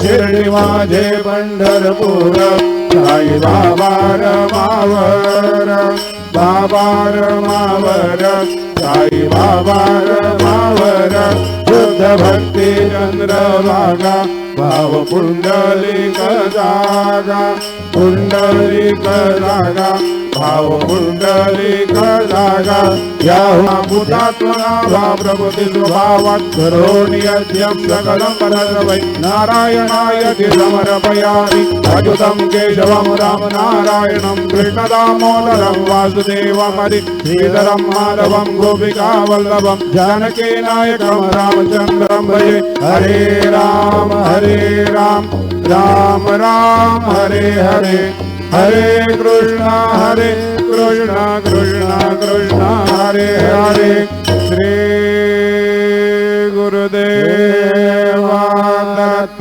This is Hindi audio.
शिर्डी माझे पंढरपूर साई बाबा रमावर बाबा रमावर साई बाबा रमावर शुद्ध भक्ती चंद्रभागा भाव पुंडलिक जागा पुंडलिक जागा भाव पुंडलिक जागा या भूतात्मना प्रभुति स्वभावात् करोण्यद्यं सकलं परद्रवै नारायणाय समर्पयामि अच्युतं केशवं राम नारायणं कृष्णदामोदरं वासुदेवं हरि श्रीधरं माधवं गोपिका वल्लभं जानकी नायकं रामचन्द्रं भजे हरे राम राम राम हरे हरे हरे कृष्णा कृष्णा कृष्णा हरे हरे श्री गुरुदेव दत्त।